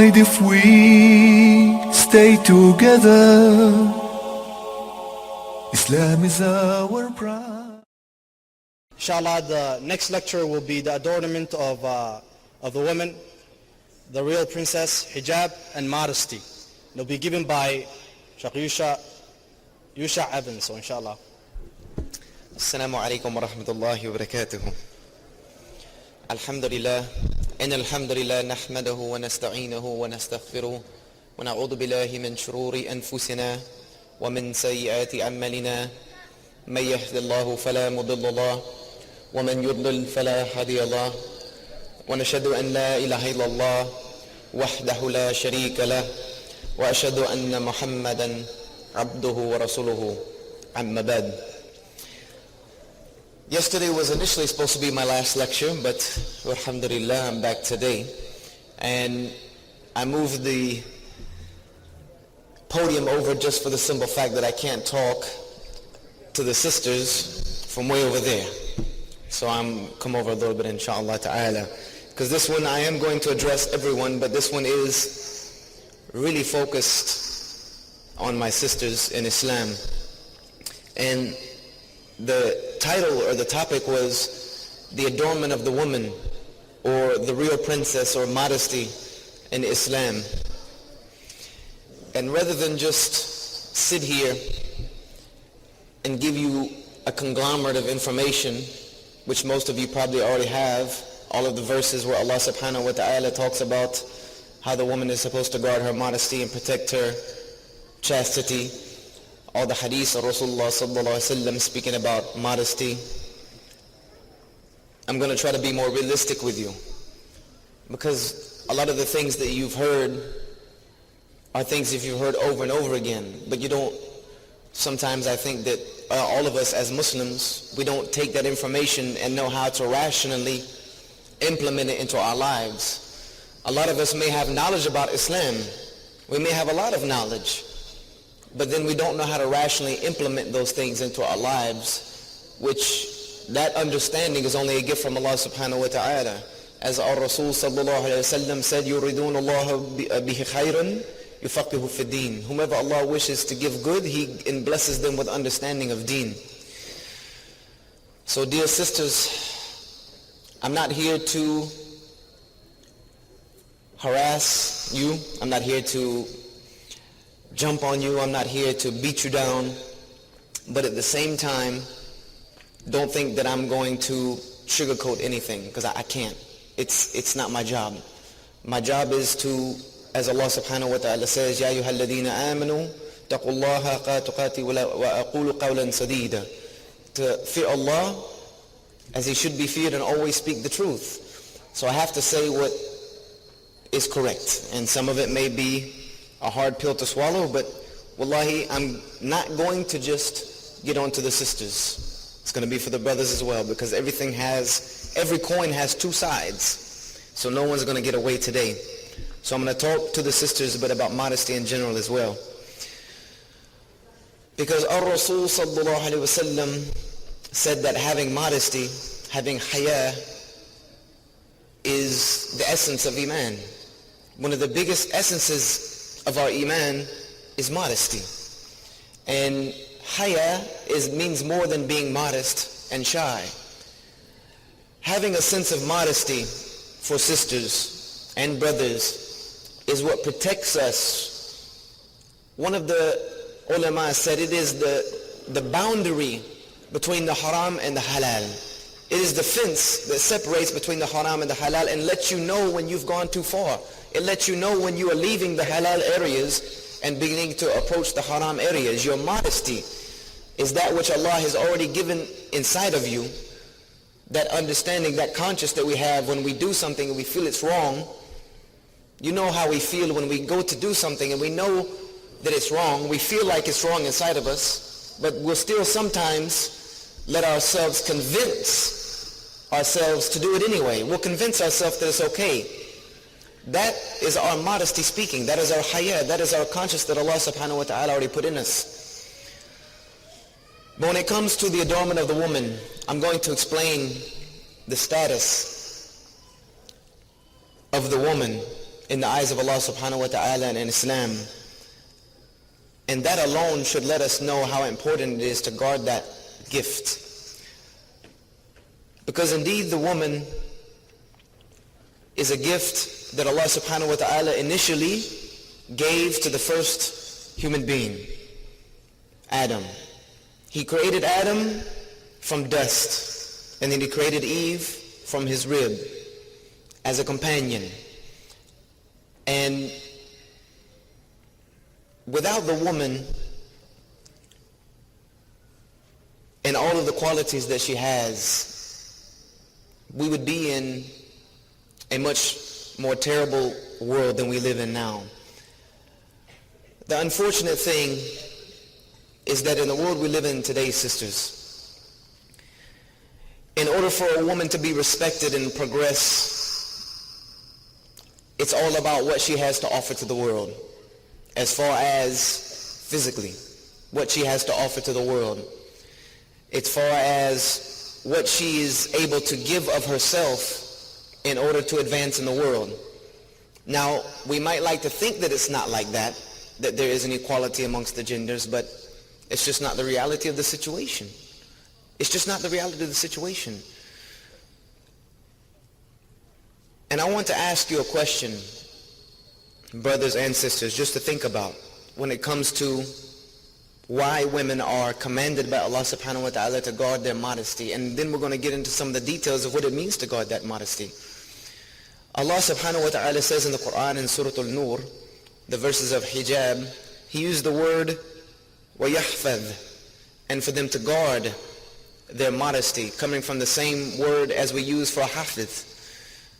divide if we stay together. Islam is our pride. Inshallah, the next lecture will be the adornment of the woman, the real princess, hijab, and modesty. It'll be given by Sheikh Yusha Evans, so inshallah. Assalamu alaikum wa rahmatullahi wa barakatuhu. Alhamdulillah. إن الحمد لله نحمده ونستعينه ونستغفره ونعوذ بالله من شرور أنفسنا ومن سيئات أعمالنا من يهد الله فلا مضل له ومن يضلل فلا هادي له ونشهد أن لا إله إلا الله وحده لا شريك له وأشهد أن محمدا عبده ورسوله أما بعد. Yesterday was initially supposed to be my last lecture, but alhamdulillah, I'm back today. And I moved the podium over just for the simple fact that I can't talk to the sisters from way over there. So I'm come over a little bit, inshallah ta'ala. Because this one I am going to address everyone, but this one is really focused on my sisters in Islam. And the title or the topic was the adornment of the woman, or the real princess, or modesty in Islam. And rather than just sit here and give you a conglomerate of information, which most of you probably already have, all of the verses where Allah subhanahu wa ta'ala talks about how the woman is supposed to guard her modesty and protect her chastity, all the hadiths of Rasulullah sallallahu alaihi wasallam speaking about modesty. I'm going to try to be more realistic with you, because a lot of the things that you've heard are things that you've heard over and over again, but you don't, sometimes I think that all of us as Muslims, we don't take that information and know how to rationally implement it into our lives. A lot of us may have knowledge about Islam. We may have a lot of knowledge, but then we don't know how to rationally implement those things into our lives, which that understanding is only a gift from Allah subhanahu wa ta'ala. As our Rasul sallallahu alayhi wa sallam said, يُرِدُونَ اللَّهَ بِهِ خَيْرًا يُفَقِّهُ فِي الدِّينِ. Whomever Allah wishes to give good, He blesses them with understanding of deen. So dear sisters, I'm not here to harass you. I'm not here to jump on you. I'm not here to beat you down. But at the same time, don't think that I'm going to sugarcoat anything, because I can't. It's not my job. My job is to, as Allah subhanahu wa ta'ala says, يَا أَيُّهَا الَّذِينَ آمَنُوا اتَّقُوا اللَّهَ حَقَّ تُقَاتِهِ وَأَقُولُوا قَوْلًا سَدِيدًا. To fear Allah as He should be feared and always speak the truth. So I have to say what is correct, and some of it may be a hard pill to swallow, but wallahi, I'm not going to just get on to the sisters. It's going to be for the brothers as well, because every coin has two sides. So no one's going to get away today. So I'm going to talk to the sisters, but about modesty in general as well. Because our Rasul sallallahu alayhi wa sallam said that having modesty, having haya, is the essence of Iman. One of the biggest essences of our Iman is modesty. And haya means more than being modest and shy. Having a sense of modesty for sisters and brothers is what protects us. One of the ulama said it is the boundary between the haram and the halal. It is the fence that separates between the haram and the halal and lets you know when you've gone too far. It lets you know when you are leaving the halal areas and beginning to approach the haram areas. Your modesty is that which Allah has already given inside of you. That understanding, that conscience that we have when we do something and we feel it's wrong. You know how we feel when we go to do something and we know that it's wrong. We feel like it's wrong inside of us, but we'll still sometimes let ourselves convince ourselves to do it anyway. We'll convince ourselves that it's okay. That is our modesty speaking. That is our haya. That is our conscience that Allah subhanahu wa ta'ala already put in us. But when it comes to the adornment of the woman, I'm going to explain the status of the woman in the eyes of Allah subhanahu wa ta'ala and in Islam. And that alone should let us know how important it is to guard that gift. Because indeed the woman is a gift that Allah subhanahu wa ta'ala initially gave to the first human being, Adam. He created Adam from dust, and then he created Eve from his rib as a companion. And without the woman and all of the qualities that she has, we would be in a much more terrible world than we live in now. The unfortunate thing is that in the world we live in today, sisters, in order for a woman to be respected and progress, it's all about what she has to offer to the world, as far as physically, what she has to offer to the world, as far as what she is able to give of herself in order to advance in the world. Now, we might like to think that it's not like that there is an equality amongst the genders, but it's just not the reality of the situation. It's just not the reality of the situation. And I want to ask you a question, brothers and sisters, just to think about when it comes to why women are commanded by Allah subhanahu wa ta'ala to guard their modesty. And then we're going to get into some of the details of what it means to guard that modesty. Allah subhanahu wa ta'ala says in the Quran in Surah Al-Nur, the verses of Hijaab, He used the word وَيَحْفَظ, and for them to guard their modesty, coming from the same word as we use for hafiz,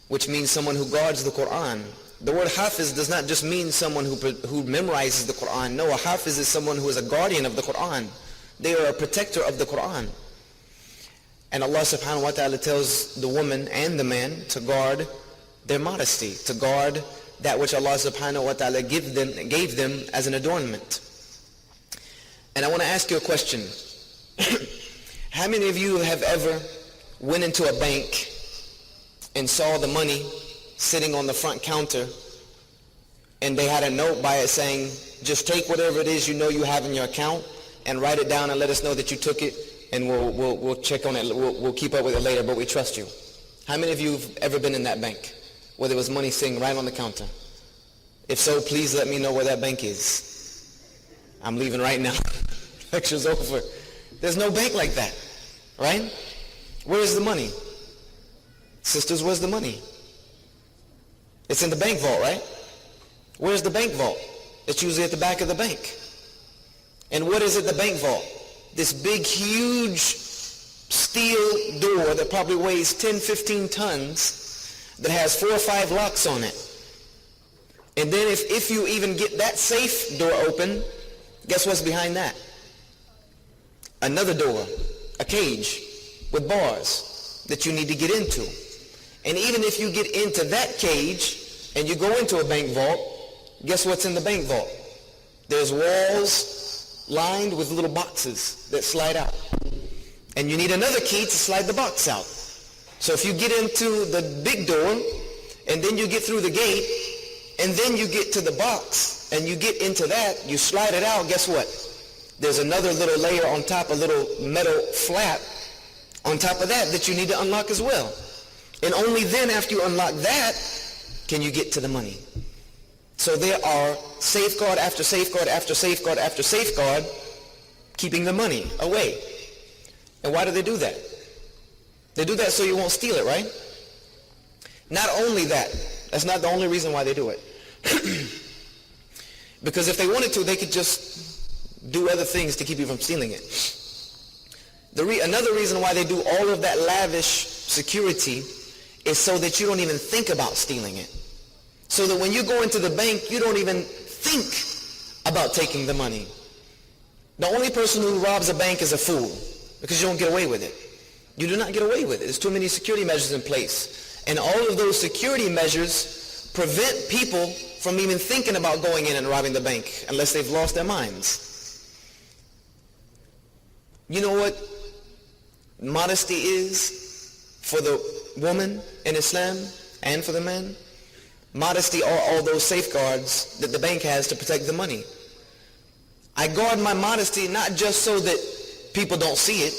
which means someone who guards the Quran. The word hafiz does not just mean someone who memorizes the Quran. No, a hafiz is someone who is a guardian of the Quran. They are a protector of the Quran. And Allah subhanahu wa ta'ala tells the woman and the man to guard their modesty, to guard that which Allah subhanahu wa ta'ala gave them as an adornment. And I want to ask you a question. How many of you have ever went into a bank and saw the money sitting on the front counter and they had a note by it saying, just take whatever it is you know you have in your account and write it down and let us know that you took it, and we'll check on it, we'll keep up with it later, but we trust you. How many of you have ever been in that bank where there was money sitting right on the counter? If so, please let me know where that bank is. I'm leaving right now. Lecture's over. There's no bank like that, right? Where's the money? Sisters, where's the money? It's in the bank vault, right? Where's the bank vault? It's usually at the back of the bank. And what is at the bank vault? This big, huge steel door that probably weighs 10, 15 tons that has 4 or 5 locks on it. And then if you even get that safe door open, guess what's behind that? Another door, a cage with bars that you need to get into. And even if you get into that cage and you go into a bank vault, guess what's in the bank vault? There's walls lined with little boxes that slide out. And you need another key to slide the box out. So if you get into the big door, and then you get through the gate, and then you get to the box, and you get into that, you slide it out, guess what? There's another little layer on top, a little metal flap on top of that you need to unlock as well. And only then, after you unlock that, can you get to the money. So there are safeguard after safeguard after safeguard after safeguard keeping the money away. And why do they do that? They do that so you won't steal it, right? Not only that, that's not the only reason why they do it. Because if they wanted to, they could just do other things to keep you from stealing it. Another reason why they do all of that lavish security is so that you don't even think about stealing it. So that when you go into the bank, you don't even think about taking the money. The only person who robs a bank is a fool, because you don't get away with it. You do not get away with it. There's too many security measures in place. And all of those security measures prevent people from even thinking about going in and robbing the bank unless they've lost their minds. You know what modesty is for the woman in Islam and for the man? Modesty are all those safeguards that the bank has to protect the money. I guard my modesty not just so that people don't see it,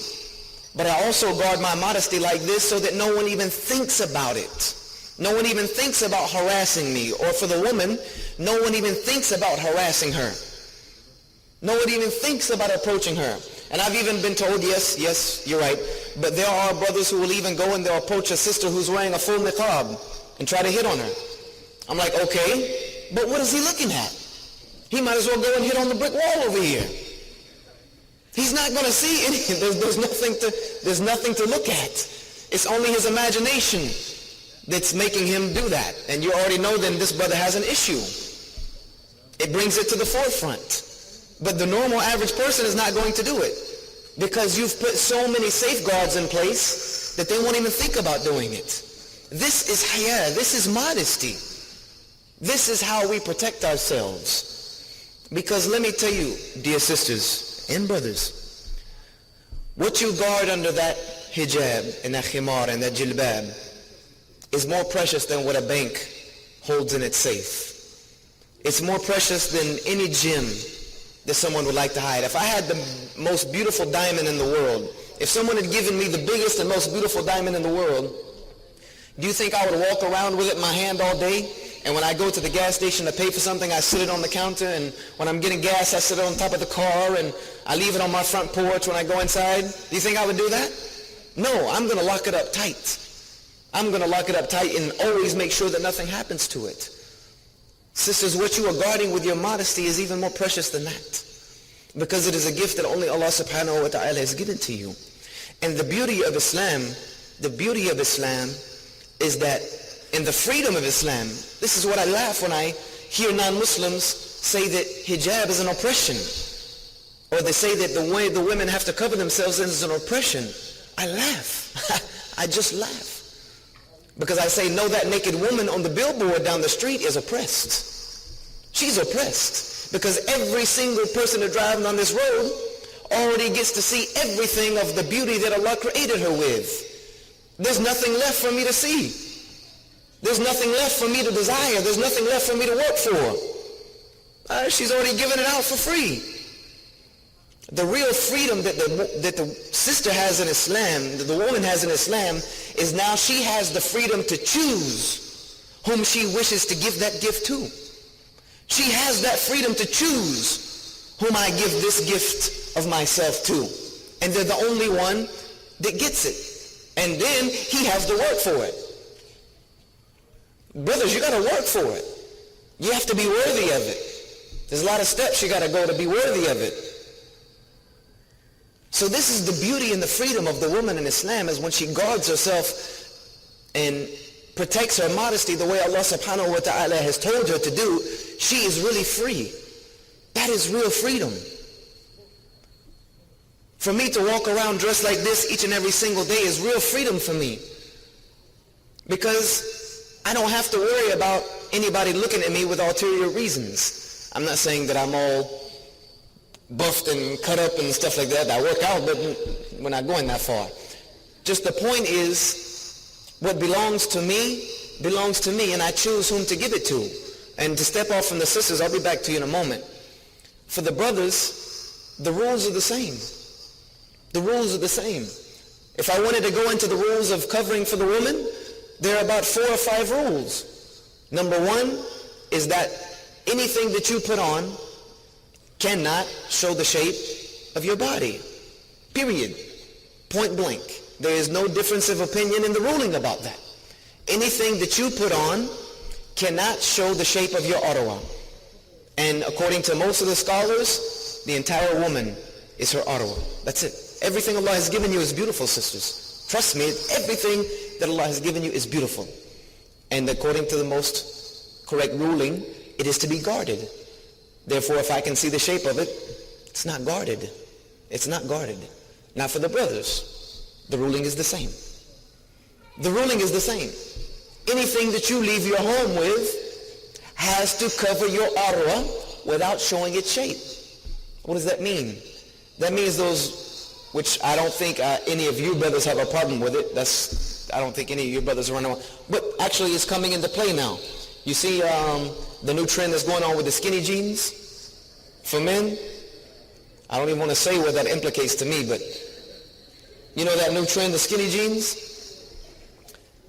but I also guard my modesty like this so that no one even thinks about it. No one even thinks about harassing me. Or for the woman, no one even thinks about harassing her. No one even thinks about approaching her. And I've even been told, yes, you're right, but there are brothers who will even go and they'll approach a sister who's wearing a full niqab and try to hit on her. I'm like, okay, but what is he looking at? He might as well go and hit on the brick wall over here. He's not going to see anything. There's nothing to look at. It's only his imagination that's making him do that. And you already know then this brother has an issue. It brings it to the forefront. But the normal average person is not going to do it because you've put so many safeguards in place that they won't even think about doing it. This is haya. This is modesty. This is how we protect ourselves. Because let me tell you, dear sisters and brothers, what you guard under that hijab and that khimar and that jilbab is more precious than what a bank holds in its safe. It's more precious than any gem that someone would like to hide. If I had the most beautiful diamond in the world, if someone had given me the biggest and most beautiful diamond in the world, do you think I would walk around with it in my hand all day? And when I go to the gas station to pay for something, I sit it on the counter, and when I'm getting gas, I sit it on top of the car, and I leave it on my front porch when I go inside? Do you think I would do that? No, I'm going to lock it up tight. I'm going to lock it up tight and always make sure that nothing happens to it. Sisters, what you are guarding with your modesty is even more precious than that, because it is a gift that only Allah subhanahu wa ta'ala has given to you. And the beauty of Islam is that in the freedom of Islam, this is what I laugh when I hear non-Muslims say that hijab is an oppression, or they say that the way the women have to cover themselves is an oppression. I laugh. I just laugh. Because I say, no, that naked woman on the billboard down the street is oppressed. She's oppressed. Because every single person that driving on this road already gets to see everything of the beauty that Allah created her with. There's nothing left for me to see. There's nothing left for me to desire. There's nothing left for me to work for. She's already given it out for free. The real freedom that the sister has in Islam, that the woman has in Islam, is now she has the freedom to choose whom she wishes to give that gift to. She has that freedom to choose whom I give this gift of myself to. And they're the only one that gets it. And then he has to work for it. Brothers, you got to work for it. You have to be worthy of it. There's a lot of steps you got to go to be worthy of it. So this is the beauty and the freedom of the woman in Islam, is when she guards herself and protects her modesty the way Allah subhanahu wa ta'ala has told her to do, she is really free. That is real freedom. For me to walk around dressed like this each and every single day is real freedom for me. Because I don't have to worry about anybody looking at me with ulterior reasons. I'm not saying that I'm all buffed and cut up and stuff like that. I work out, but we're not going that far. Just the point is, what belongs to me, and I choose whom to give it to. And to step off from the sisters, I'll be back to you in a moment. For the brothers, the rules are the same. The rules are the same. If I wanted to go into the rules of covering for the woman, there are about 4 or 5 rules. Number 1 is that anything that you put on cannot show the shape of your body. Period. Point blank. There is no difference of opinion in the ruling about that. Anything that you put on cannot show the shape of your aura. And according to most of the scholars, the entire woman is her aura. That's it. Everything Allah has given you is beautiful, sisters. Trust me, everything that Allah has given you is beautiful. And according to the most correct ruling, it is to be guarded. Therefore, if I can see the shape of it, it's not guarded. It's not guarded. Now for the brothers, the ruling is the same. The ruling is the same. Anything that you leave your home with has to cover your aura without showing its shape. What does that mean? That means those, which I don't think any of you brothers have a problem with it. I don't think any of you brothers are running. But actually it's coming into play now. You see the new trend that's going on with the skinny jeans for men? I don't even want to say what that implicates to me, but you know that new trend, the skinny jeans?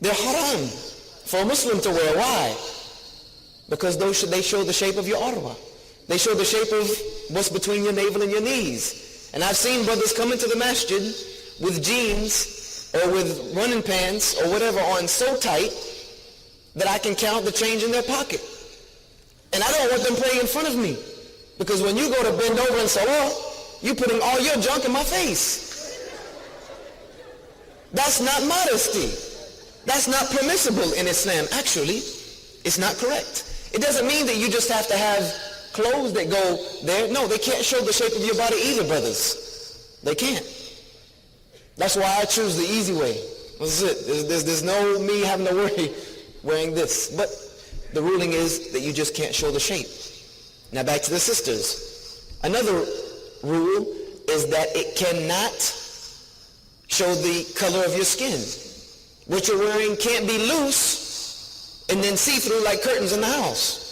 They're haram for a Muslim to wear. Why? Because they show the shape of your arwah. They show the shape of what's between your navel and your knees. And I've seen brothers come into the masjid with jeans or with running pants or whatever on so tight that I can count the change in their pocket. And I don't want them praying in front of me. Because when you go to bend over and salah, you're putting all your junk in my face. That's not modesty. That's not permissible in Islam. Actually, it's not correct. It doesn't mean that you just have to have clothes that go there. No, they can't show the shape of your body either, brothers. They can't. That's why I choose the easy way. That's it. There's no me having to worry wearing this. But the ruling is that you just can't show the shape. Now back to the sisters. Another rule is that it cannot show the color of your skin. What you're wearing can't be loose and then see-through like curtains in the house.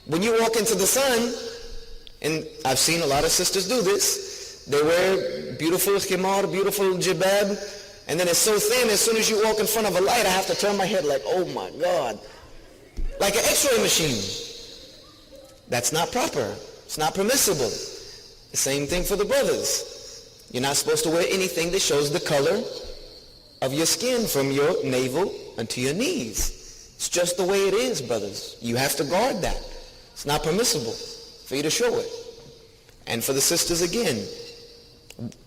When you walk into the sun, and I've seen a lot of sisters do this, they wear beautiful khimar, beautiful jibab, and then it's so thin, as soon as you walk in front of a light, I have to turn my head like, oh my God. Like an x-ray machine. That's not proper. It's not permissible. The same thing for the brothers. You're not supposed to wear anything that shows the color of your skin from your navel unto your knees. It's just the way it is, brothers. You have to guard that. It's not permissible for you to show it. And for the sisters again,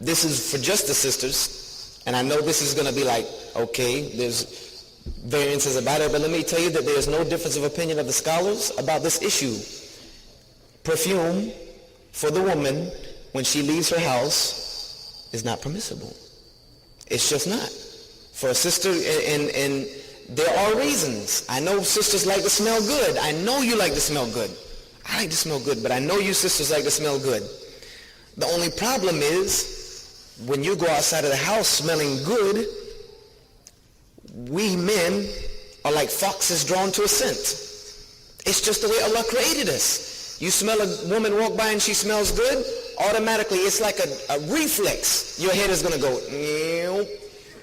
this is for just the sisters, and I know this is going to be like, okay, there's variances about it, but let me tell you that there's no difference of opinion of the scholars about this issue. Perfume for the woman when she leaves her house is not permissible. It's just not. For a sister, and there are reasons. I know sisters like to smell good. I know you like to smell good. I like to smell good, but I know you sisters like to smell good. The only problem is when you go outside of the house smelling good, we men are like foxes drawn to a scent. It's just the way Allah created us. You smell a woman walk by and she smells good, automatically it's like a reflex. Your head is going to go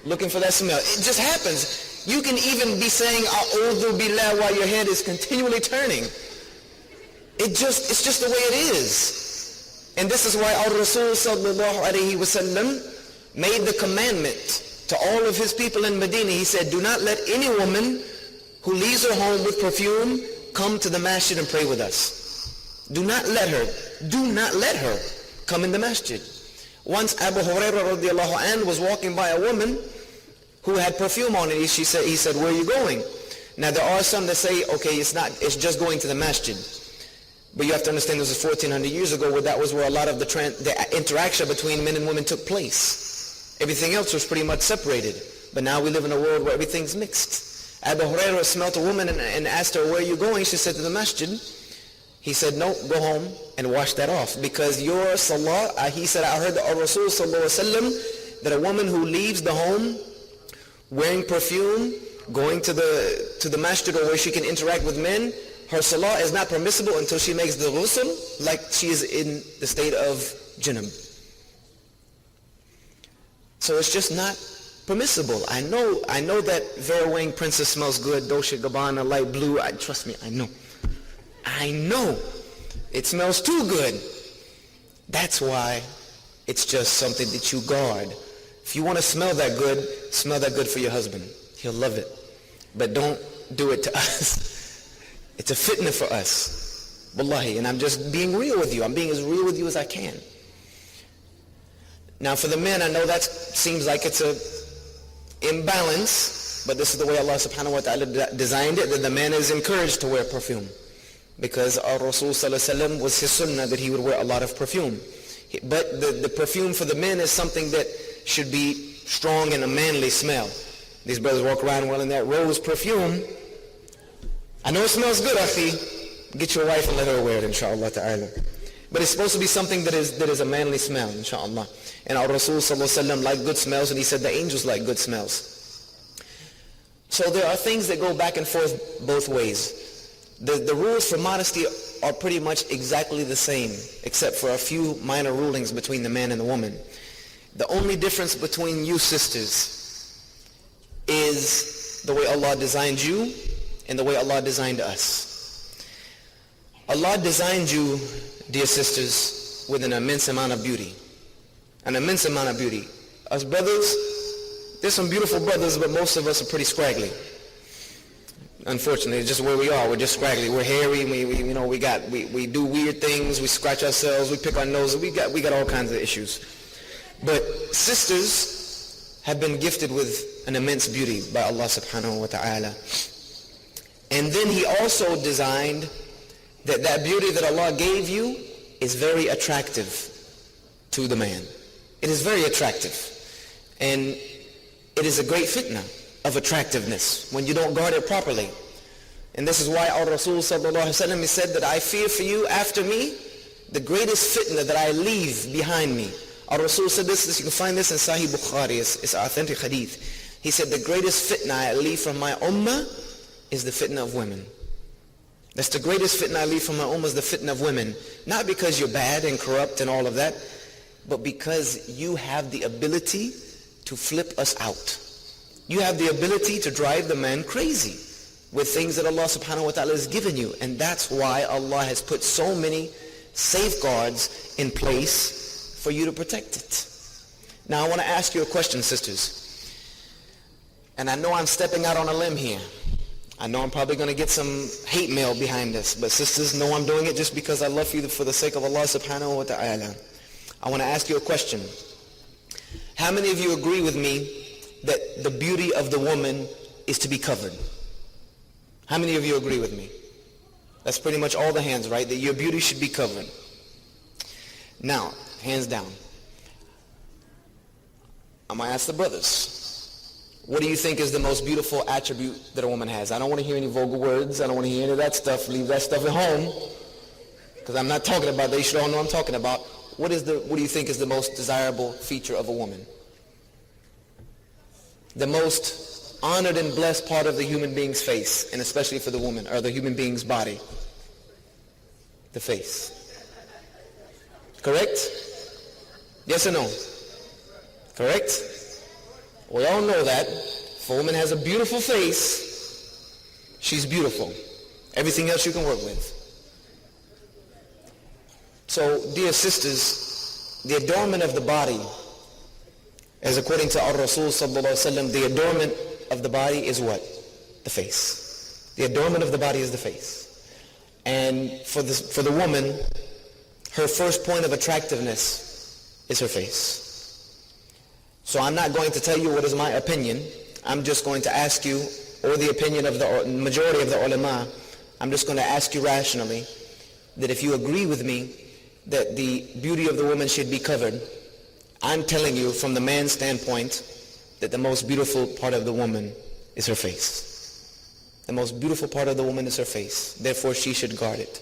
looking for that smell. It just happens. You can even be saying A'udhu Billah while your head is continually turning. It's just the way it is. And this is why our Rasul sallallahu alayhi wa sallam made the commandment to all of his people in Medina. He said, do not let any woman who leaves her home with perfume come to the masjid and pray with us. Do not let her come in the masjid. Once Abu Hurairah radiallahu anhu was walking by a woman who had perfume on it. He said, where are you going? Now there are some that say, okay, it's just going to the masjid. But you have to understand this was 1400 years ago, where that was where a lot of the interaction between men and women took place. Everything else was pretty much separated. But now we live in a world where everything's mixed. Abu Hurairah smelt a woman and asked her, where are you going? She said, to the masjid. He said, no, go home and wash that off. Because your salah, he said, I heard the Rasul sallallahu alaihi wasallam that a woman who leaves the home wearing perfume, going to the masjid or where she can interact with men, her salah is not permissible until she makes the ghusl, like she is in the state of junub. So it's just not permissible. I know that Vera Wang Princess smells good, Dolce & Gabbana, light blue. Trust me, I know. It smells too good. That's why it's just something that you guard. If you want to smell that good for your husband. He'll love it. But don't do it to us. It's a fitna for us. Wallahi. And I'm just being real with you. I'm being as real with you as I can. Now for the men, I know that seems like it's a imbalance, but this is the way Allah subhanahu wa ta'ala designed it, that the man is encouraged to wear perfume. Because our Rasul sallallahu alaihi wasallam was his sunnah that he would wear a lot of perfume. But the perfume for the men is something that should be strong and a manly smell. These brothers walk around wearing that rose perfume. I know it smells good, akhi. Get your wife and let her wear it, inshallah ta'ala. But it's supposed to be something that is a manly smell, inshallah. And our Rasul sallallahu alaihi wasallam liked good smells, and he said the angels like good smells. So there are things that go back and forth both ways. The rules for modesty are pretty much exactly the same, except for a few minor rulings between the man and the woman. The only difference between you sisters is the way Allah designed you and the way Allah designed us. Allah designed you, dear sisters, with an immense amount of beauty. An immense amount of beauty. Us brothers, there's some beautiful brothers, but most of us are pretty scraggly. Unfortunately, it's just where we are. We're just scraggly. We're hairy. We do weird things. We scratch ourselves. We pick our noses. We got all kinds of issues. But sisters have been gifted with an immense beauty by Allah subhanahu wa ta'ala. And then He also designed that beauty that Allah gave you is very attractive to the man. It is very attractive. And it is a great fitna of attractiveness when you don't guard it properly. And this is why our Rasul sallallahu alaihi wasallam said that I fear for you after me the greatest fitna that I leave behind me. Our Rasul said this, you can find this in Sahih Bukhari, it's authentic hadith. He said the greatest fitna I leave from my ummah is the fitna of women. That's the greatest fitna I leave from my ummah is the fitna of women. Not because you're bad and corrupt and all of that, but because you have the ability to flip us out. You have the ability to drive the man crazy with things that Allah subhanahu wa ta'ala has given you. And that's why Allah has put so many safeguards in place for you to protect it. Now I want to ask you a question, sisters. And I know I'm stepping out on a limb here. I know I'm probably going to get some hate mail behind this. But sisters, know I'm doing it just because I love you for the sake of Allah subhanahu wa ta'ala. I want to ask you a question. How many of you agree with me that the beauty of the woman is to be covered? How many of you agree with me? That's pretty much all the hands, right? That your beauty should be covered. Now, hands down. I'm going to ask the brothers. What do you think is the most beautiful attribute that a woman has? I don't want to hear any vulgar words. I don't want to hear any of that stuff. Leave that stuff at home. Because I'm not talking about that. You should all know what I'm talking about. What do you think is the most desirable feature of a woman? The most honored and blessed part of the human being's face, and especially for the woman, or the human being's body. The face. Correct? Yes or no? Correct? We all know that. If a woman has a beautiful face, she's beautiful. Everything else you can work with. So, dear sisters, the adornment of the body, as according to our Rasul sallallahu alaihi wasallam, the adornment of the body is what? The face. The adornment of the body is the face. And for the woman, her first point of attractiveness is her face. So I'm not going to tell you what is my opinion. I'm just going to ask you, or the opinion of the majority of the ulama, I'm just going to ask you rationally, that if you agree with me that the beauty of the woman should be covered, I'm telling you from the man's standpoint that the most beautiful part of the woman is her face. The most beautiful part of the woman is her face. Therefore, she should guard it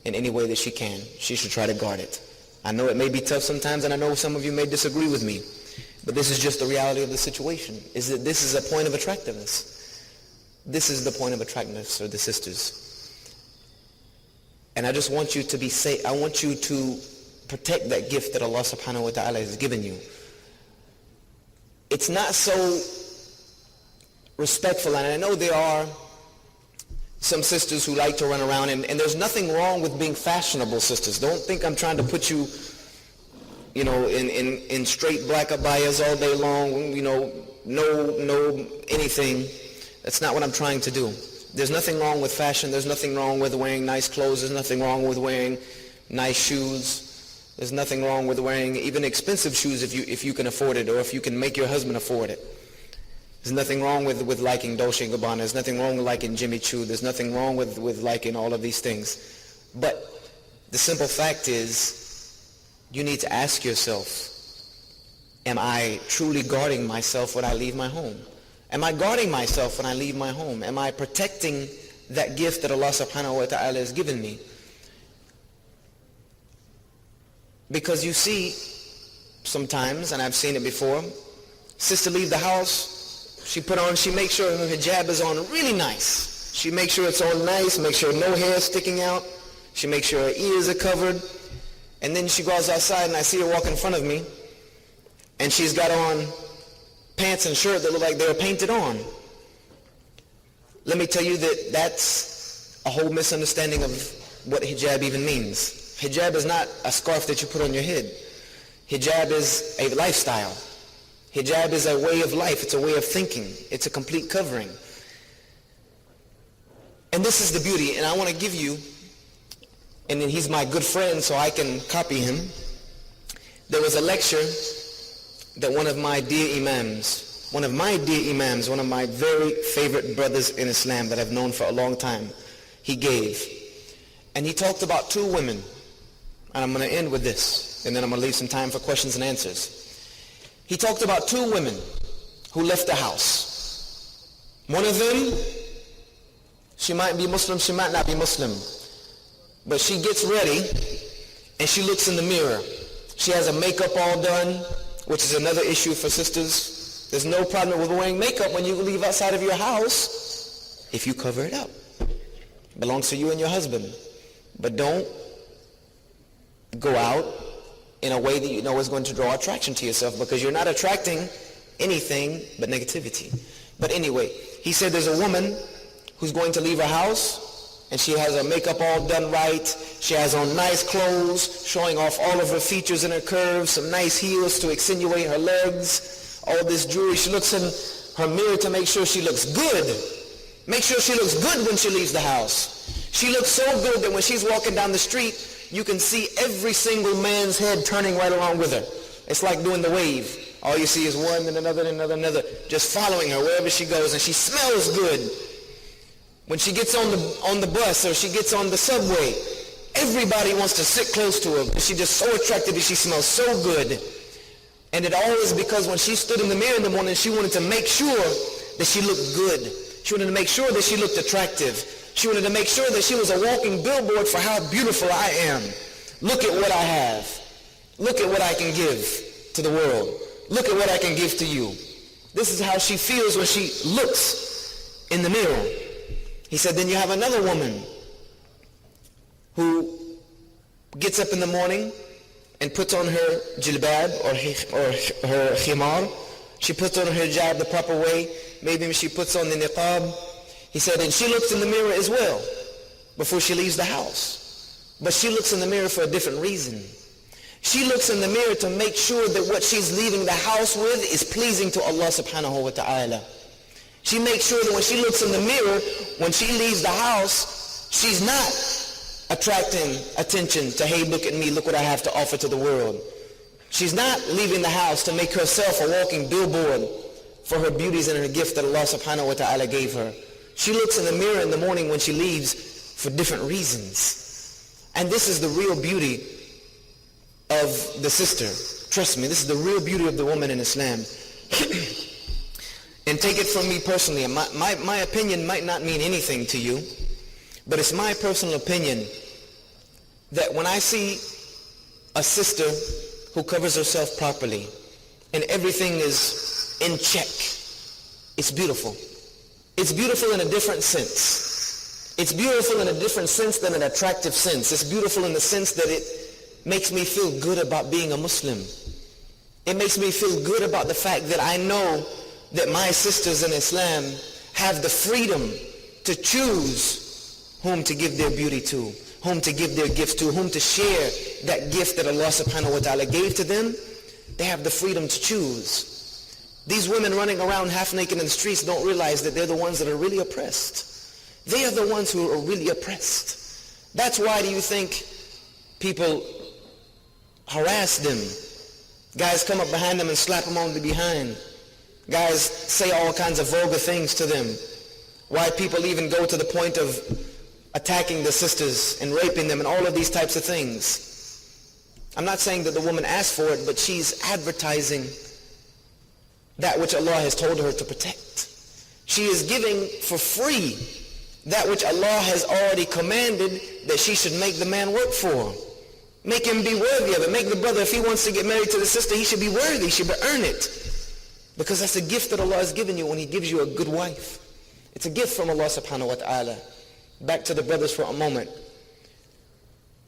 in any way that she can. She should try to guard it. I know it may be tough sometimes, and I know some of you may disagree with me, but this is just the reality of the situation, is that this is a point of attractiveness. This is the point of attractiveness for the sisters. And I just want you to be safe. I want you to protect that gift that Allah subhanahu wa ta'ala has given you. It's not so respectful, and I know there are some sisters who like to run around, and there's nothing wrong with being fashionable, sisters. Don't think I'm trying to put you, in straight black abayas all day long, no anything. That's not what I'm trying to do. There's nothing wrong with fashion. There's nothing wrong with wearing nice clothes. There's nothing wrong with wearing nice shoes. There's nothing wrong with wearing even expensive shoes if you can afford it, or if you can make your husband afford it. There's nothing wrong with liking Dolce & Gabbana. There's nothing wrong with liking Jimmy Choo. There's nothing wrong with liking all of these things. But the simple fact is, you need to ask yourself, am I truly guarding myself when I leave my home? Am I guarding myself when I leave my home? Am I protecting that gift that Allah subhanahu wa ta'ala has given me? Because you see, sometimes, and I've seen it before, sister leave the house, She makes sure her hijab is on really nice. She makes sure it's on nice, make sure no hair is sticking out. She makes sure her ears are covered. And then she goes outside and I see her walk in front of me. And she's got on pants and shirt that look like they were painted on. Let me tell you that that's a whole misunderstanding of what hijab even means. Hijab is not a scarf that you put on your head. Hijab is a lifestyle. Hijab is a way of life. It's a way of thinking. It's a complete covering. And this is the beauty. And I want to give you, and then he's my good friend so I can copy him. There was a lecture that one of my dear imams, one of my very favorite brothers in Islam that I've known for a long time, he gave. And he talked about two women. And I'm going to end with this. And then I'm going to leave some time for questions and answers. He talked about two women who left the house. One of them, she might be Muslim, she might not be Muslim. But she gets ready and she looks in the mirror. She has her makeup all done, which is another issue for sisters. There's no problem with wearing makeup when you leave outside of your house if you cover it up. It belongs to you and your husband. But don't go out in a way that you know is going to draw attraction to yourself, because you're not attracting anything but negativity. But anyway, he said there's a woman who's going to leave her house and she has her makeup all done right. She has on nice clothes, showing off all of her features and her curves, some nice heels to accentuate her legs, all this jewelry. She looks in her mirror to make sure she looks good. Make sure she looks good when she leaves the house. She looks so good that when she's walking down the street, you can see every single man's head turning right along with her. It's like doing the wave. All you see is one and another and another and another, just following her wherever she goes, and she smells good. When she gets on the bus or she gets on the subway, everybody wants to sit close to her because she's just so attractive and she smells so good. And it all is because when she stood in the mirror in the morning, she wanted to make sure that she looked good. She wanted to make sure that she looked attractive. She wanted to make sure that she was a walking billboard for how beautiful I am. Look at what I have. Look at what I can give to the world. Look at what I can give to you. This is how she feels when she looks in the mirror. He said, then you have another woman who gets up in the morning and puts on her jilbab or her khimar. She puts on her hijab the proper way. Maybe she puts on the niqab. He said, and she looks in the mirror as well before she leaves the house. But she looks in the mirror for a different reason. She looks in the mirror to make sure that what she's leaving the house with is pleasing to Allah subhanahu wa ta'ala. She makes sure that when she looks in the mirror, when she leaves the house, she's not attracting attention to, hey, look at me, look what I have to offer to the world. She's not leaving the house to make herself a walking billboard for her beauties and her gift that Allah subhanahu wa ta'ala gave her. She looks in the mirror in the morning when she leaves for different reasons. And this is the real beauty of the sister. Trust me, this is the real beauty of the woman in Islam. And take it from me personally, my opinion might not mean anything to you, but it's my personal opinion that when I see a sister who covers herself properly and everything is in check, it's beautiful. It's beautiful in a different sense. It's beautiful in a different sense than an attractive sense. It's beautiful in the sense that it makes me feel good about being a Muslim. It makes me feel good about the fact that I know that my sisters in Islam have the freedom to choose whom to give their beauty to, whom to give their gifts to, whom to share that gift that Allah subhanahu wa ta'ala gave to them. They have the freedom to choose. These women running around half naked in the streets don't realize that they're the ones that are really oppressed. They are the ones who are really oppressed. That's why do you think people harass them? Guys come up behind them and slap them on the behind. Guys say all kinds of vulgar things to them. Why people even go to the point of attacking the sisters and raping them and all of these types of things. I'm not saying that the woman asked for it, but she's advertising that which Allah has told her to protect. She is giving for free that which Allah has already commanded that she should make the man work for. Make him be worthy of it. Make the brother, if he wants to get married to the sister, he should be worthy. He should earn it. Because that's a gift that Allah has given you when He gives you a good wife. It's a gift from Allah subhanahu wa ta'ala. Back to the brothers for a moment.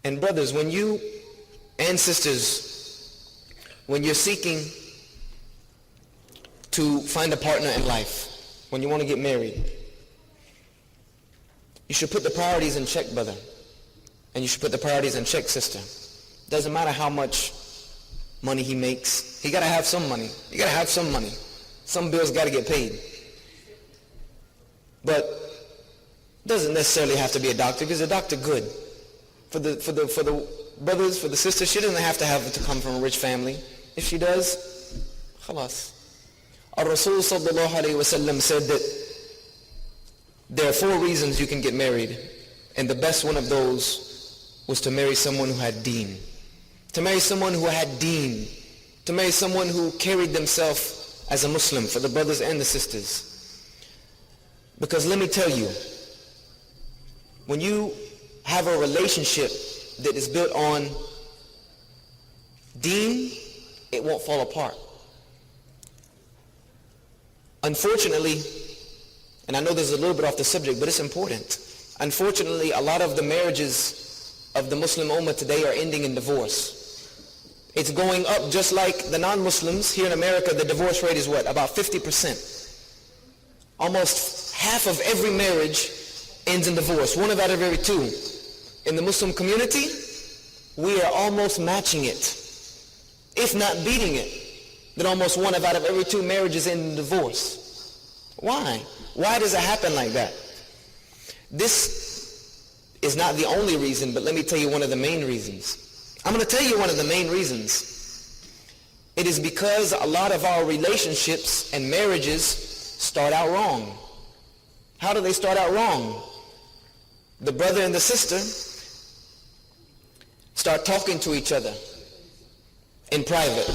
And brothers, when you, and sisters, when you're seeking to find a partner in life, when you want to get married, you should put the priorities in check, brother. And you should put the priorities in check, sister. Doesn't matter how much money he makes. He got to have some money. You got to have some money. Some bills got to get paid. But doesn't necessarily have to be a doctor, because a doctor good. For the brothers, for the sisters, she doesn't have to come from a rich family. If she does, khalas. Ar-Rasul sallallahu alayhi wa sallam said that there are 4 reasons you can get married. And the best one of those was to marry someone who had deen. To marry someone who had deen. To marry someone who carried themselves as a Muslim, for the brothers and the sisters. Because let me tell you, when you have a relationship that is built on deen, it won't fall apart. Unfortunately, and I know this is a little bit off the subject, but it's important. Unfortunately, a lot of the marriages of the Muslim ummah today are ending in divorce. It's going up just like the non-Muslims. Here in America, the divorce rate is what? About 50%. Almost half of every marriage ends in divorce. 1 out of every 2. In the Muslim community, we are almost matching it, if not beating it. That almost 1 out of every 2 marriages end in divorce. Why? Why does it happen like that? This is not the only reason, but let me tell you one of the main reasons. I'm going to tell you one of the main reasons. It is because a lot of our relationships and marriages start out wrong. How do they start out wrong? The brother and the sister start talking to each other in private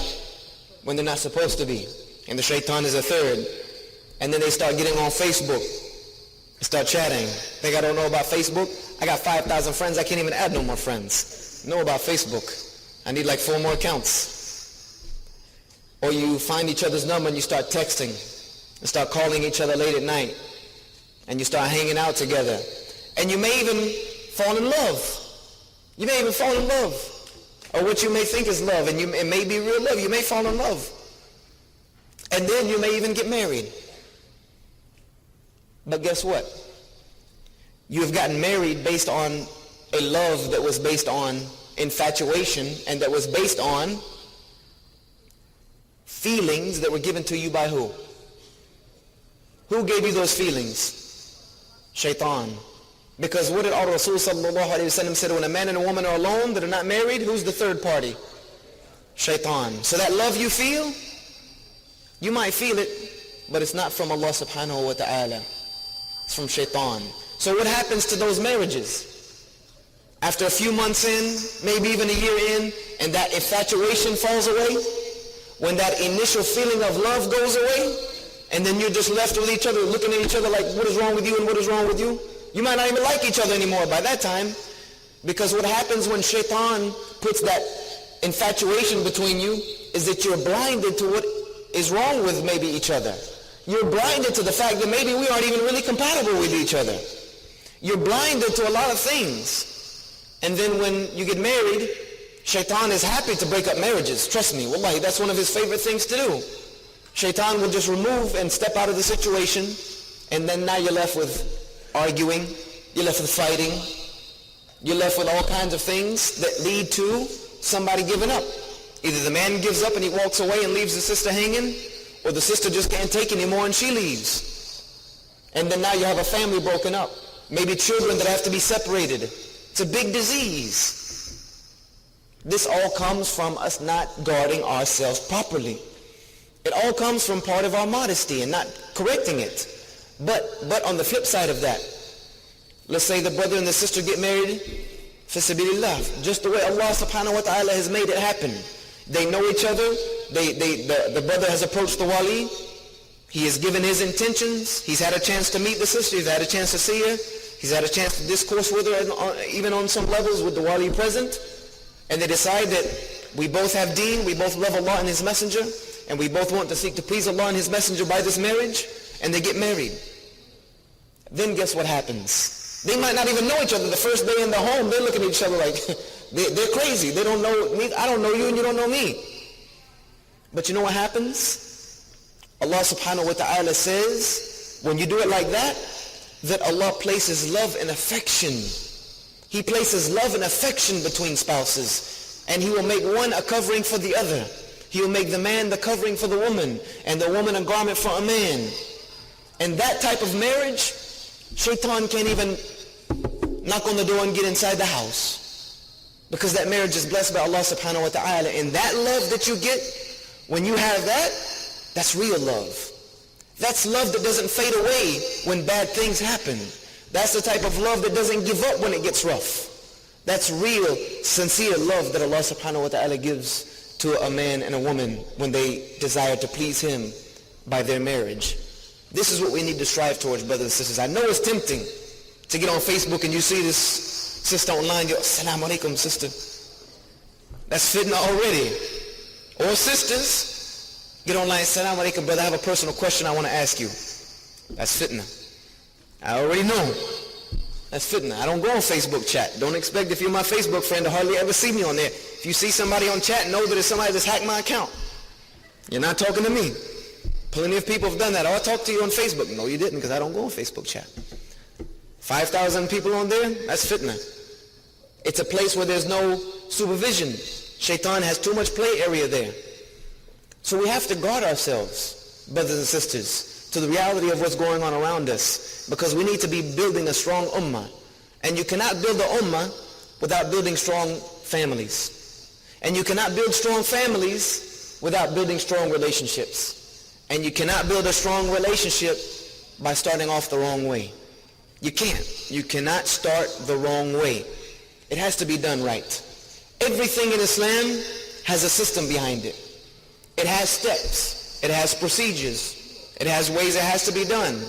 when they're not supposed to be. And the shaitan is a third. And then they start getting on Facebook. They start chatting. Think I don't know about Facebook? I got 5,000 friends. I can't even add no more friends. Know about Facebook. I need like 4 more accounts. Or you find each other's number and you start texting. And start calling each other late at night. And you start hanging out together. And you may even fall in love. You may even fall in love. Or what you may think is love. And it may be real love. You may fall in love. And then you may even get married. But guess what? You have gotten married based on a love that was based on infatuation and that was based on feelings that were given to you by who? Who gave you those feelings? Shaitan. Because what did Rasul sallallahu alayhi wa sallam said? When a man and a woman are alone that are not married, who's the third party? Shaitan. So that love you feel, you might feel it, but it's not from Allah subhanahu wa ta'ala. It's from Shaitan. So what happens to those marriages? After a few months in, maybe even a year in, and that infatuation falls away, when that initial feeling of love goes away, and then you're just left with each other, looking at each other like, what is wrong with you and what is wrong with you? You might not even like each other anymore by that time, because what happens when Shaitan puts that infatuation between you is that you're blinded to what is wrong with maybe each other. You're blinded to the fact that maybe we aren't even really compatible with each other. You're blinded to a lot of things. And then when you get married, Shaitan is happy to break up marriages. Trust me, wallahi, that's one of his favorite things to do. Shaitan will just remove and step out of the situation, and then now you're left with arguing, you're left with fighting, you're left with all kinds of things that lead to somebody giving up. Either the man gives up and he walks away and leaves the sister hanging, or the sister just can't take anymore and she leaves. And then now you have a family broken up. Maybe children that have to be separated. It's a big disease. This all comes from us not guarding ourselves properly. It all comes from part of our modesty and not correcting it. But on the flip side of that, let's say the brother and the sister get married, fi sabilillah, just the way Allah subhanahu wa ta'ala has made it happen. They know each other. The brother has approached the wali. He has given his intentions. He's had a chance to meet the sister. He's had a chance to see her. He's had a chance to discourse with her, even on some levels with the wali present. And they decide that we both have deen, we both love Allah and His Messenger, and we both want to seek to please Allah and His Messenger by this marriage, and they get married. Then guess what happens? They might not even know each other. The first day in the home, they're looking at each other like, they're crazy. They don't know me. I don't know you and you don't know me. But you know what happens? Allah subhanahu wa ta'ala says, when you do it like that Allah places love and affection. He places love and affection between spouses. And He will make one a covering for the other. He will make the man the covering for the woman, and the woman a garment for a man. And that type of marriage, shaitan can't even knock on the door and get inside the house. Because that marriage is blessed by Allah subhanahu wa ta'ala. And that love that you get, when you have that, that's real love. That's love that doesn't fade away when bad things happen. That's the type of love that doesn't give up when it gets rough. That's real, sincere love that Allah subhanahu wa ta'ala gives to a man and a woman when they desire to please Him by their marriage. This is what we need to strive towards, brothers and sisters. I know it's tempting to get on Facebook and you see this sister online, you go, Assalamu alaikum, sister. That's fitna already. Or sisters, get online, Assalamu alaikum, brother, I have a personal question I want to ask you. That's fitna. I already know. That's fitna. I don't go on Facebook chat. Don't expect if you're my Facebook friend to hardly ever see me on there. If you see somebody on chat, know that it's somebody that's hacked my account. You're not talking to me. Plenty of people have done that. Oh, I talked to you on Facebook. No, you didn't, because I don't go on Facebook chat. 5,000 people on there, that's fitna. It's a place where there's no supervision. Shaitan has too much play area there. So we have to guard ourselves, brothers and sisters, to the reality of what's going on around us, because we need to be building a strong ummah. And you cannot build an ummah without building strong families. And you cannot build strong families without building strong relationships. And you cannot build a strong relationship by starting off the wrong way. You can't. You cannot start the wrong way. It has to be done right. Everything in Islam has a system behind it. It has steps. It has procedures. It has ways it has to be done.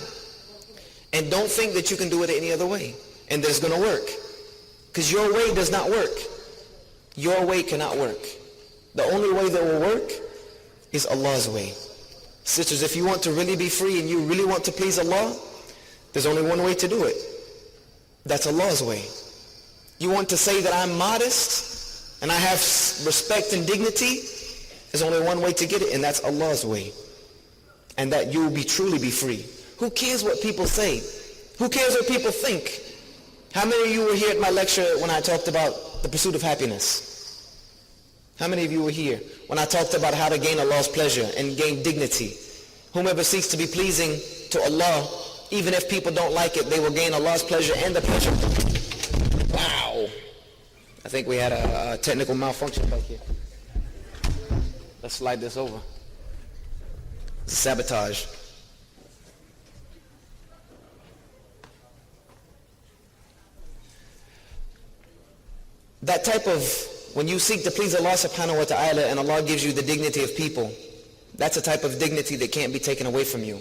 And don't think that you can do it any other way and that it's going to work. Because your way does not work. Your way cannot work. The only way that will work is Allah's way. Sisters, if you want to really be free and you really want to please Allah, there's only one way to do it. That's Allah's way. You want to say that I'm modest and I have respect and dignity, there's only one way to get it, and that's Allah's way. And that you will truly be free. Who cares what people say? Who cares what people think? How many of you were here at my lecture when I talked about the pursuit of happiness? How many of you were here when I talked about how to gain Allah's pleasure and gain dignity? Whomever seeks to be pleasing to Allah, even if people don't like it, they will gain Allah's pleasure and the pleasure. Wow. I think we had a technical malfunction back here. Let's slide this over. It's sabotage. That type of, when you seek to please Allah subhanahu wa ta'ala and Allah gives you the dignity of people, that's a type of dignity that can't be taken away from you.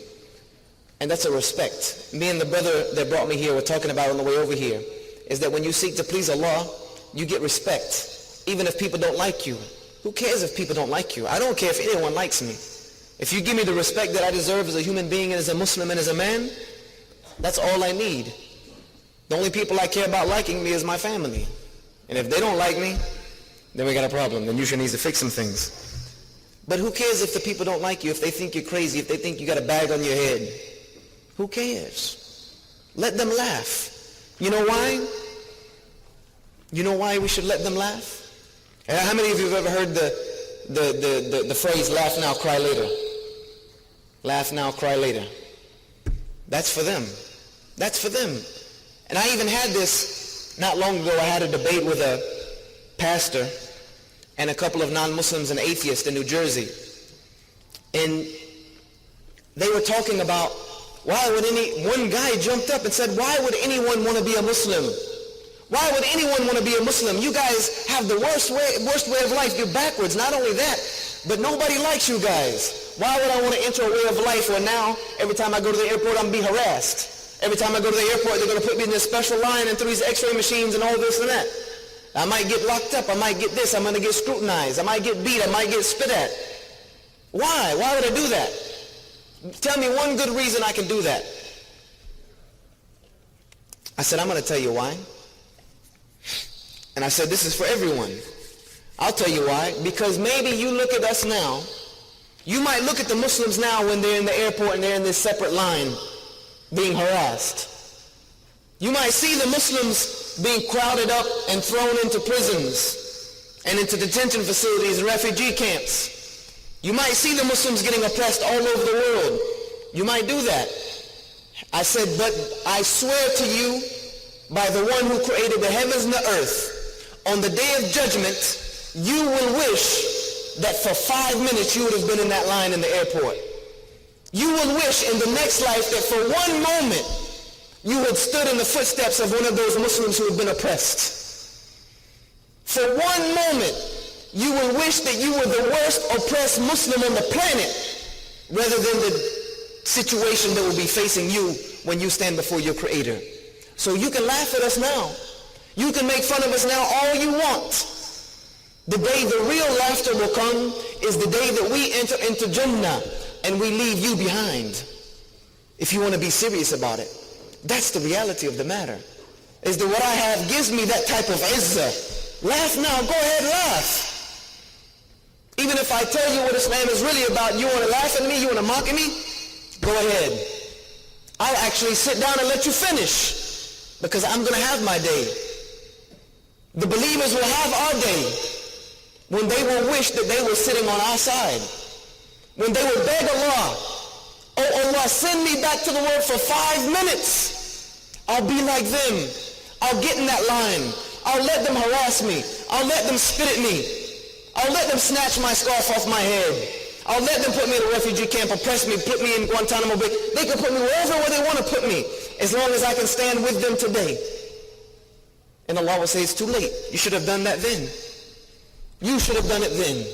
And that's a respect. Me and the brother that brought me here were talking about on the way over here, is that when you seek to please Allah, you get respect. Even if people don't like you. Who cares if people don't like you? I don't care if anyone likes me. If you give me the respect that I deserve as a human being and as a Muslim and as a man, that's all I need. The only people I care about liking me is my family. And if they don't like me, then we got a problem. Then Yusha needs to fix some things. But who cares if the people don't like you, if they think you're crazy, if they think you got a bag on your head? Who cares? Let them laugh. You know why? You know why we should let them laugh? How many of you have ever heard the phrase, laugh now, cry later? Laugh now, cry later. That's for them. That's for them. And I even had this, not long ago, I had a debate with a pastor and a couple of non-Muslims and atheists in New Jersey. And they were talking about, one guy jumped up and said, why would anyone want to be a Muslim? Why would anyone want to be a Muslim? You guys have the worst way of life. You're backwards. Not only that, but nobody likes you guys. Why would I want to enter a way of life where now, every time I go to the airport, I'm going to be harassed? Every time I go to the airport, they're going to put me in this special line and through these x-ray machines and all this and that. I might get locked up. I might get this. I'm going to get scrutinized. I might get beat. I might get spit at. Why? Why would I do that? Tell me one good reason I can do that. I said, I'm going to tell you why. And I said, this is for everyone. I'll tell you why. Because maybe you look at us now, you might look at the Muslims now when they're in the airport and they're in this separate line being harassed. You might see the Muslims being crowded up and thrown into prisons and into detention facilities and refugee camps. You might see the Muslims getting oppressed all over the world. You might do that. I said, but I swear to you by the one who created the heavens and the earth, on the day of judgment, you will wish that for 5 minutes you would have been in that line in the airport. You will wish in the next life that for one moment you had stood in the footsteps of one of those Muslims who had been oppressed. For one moment, you will wish that you were the worst oppressed Muslim on the planet rather than the situation that will be facing you when you stand before your Creator. So you can laugh at us now. You can make fun of us now all you want. The day the real laughter will come is the day that we enter into Jannah and we leave you behind. If you want to be serious about it. That's the reality of the matter. Is that what I have gives me that type of izzah. Laugh now. Go ahead, laugh. Even if I tell you what Islam is really about, you want to laugh at me, you want to mock at me, go ahead. I'll actually sit down and let you finish because I'm going to have my day. The believers will have our day when they will wish that they were sitting on our side. When they will beg Allah, oh Allah, send me back to the world for 5 minutes. I'll be like them. I'll get in that line. I'll let them harass me. I'll let them spit at me. I'll let them snatch my scarf off my head. I'll let them put me in a refugee camp, oppress me, put me in Guantanamo Bay. They can put me wherever where they want to put me, as long as I can stand with them today. And Allah will say, it's too late. You should have done that then. You should have done it then.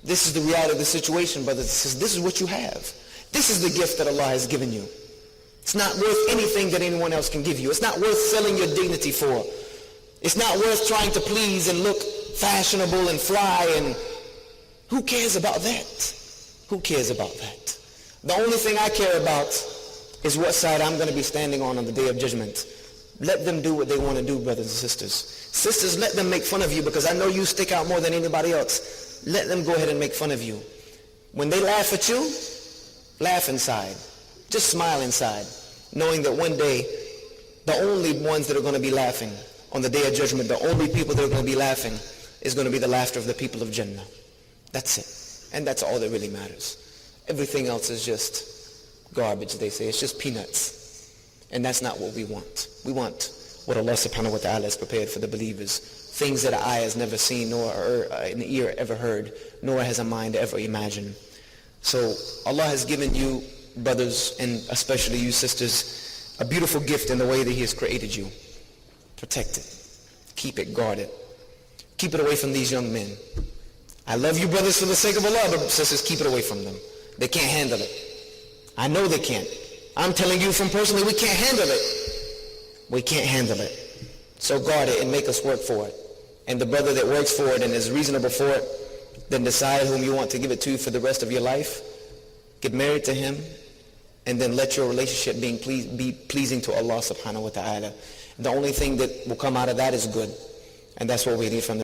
This is the reality of the situation, brothers. This is what you have. This is the gift that Allah has given you. It's not worth anything that anyone else can give you. It's not worth selling your dignity for. It's not worth trying to please and look fashionable and fly, and who cares about that? Who cares about that? The only thing I care about is what side I'm going to be standing on the day of judgment. Let them do what they want to do, brothers and sisters. Sisters, let them make fun of you because I know you stick out more than anybody else. Let them go ahead and make fun of you. When they laugh at you, laugh inside. Just smile inside, knowing that one day the only ones that are going to be laughing on the day of judgment, the only people that are going to be laughing is going to be the laughter of the people of Jannah. That's it. And that's all that really matters. Everything else is just garbage, they say. It's just peanuts. And that's not what we want. We want what Allah subhanahu wa ta'ala has prepared for the believers. Things that an eye has never seen, nor an ear ever heard, nor has a mind ever imagined. So Allah has given you, brothers, and especially you sisters, a beautiful gift in the way that He has created you. Protect it. Keep it guarded. Keep it away from these young men. I love you, brothers, for the sake of Allah, but sisters, keep it away from them. They can't handle it. I know they can't. I'm telling you from personally, we can't handle it. We can't handle it. So guard it and make us work for it. And the brother that works for it and is reasonable for it, then decide whom you want to give it to for the rest of your life. Get married to him, and then let your relationship be pleasing to Allah subhanahu wa ta'ala. The only thing that will come out of that is good. And that's what we need from the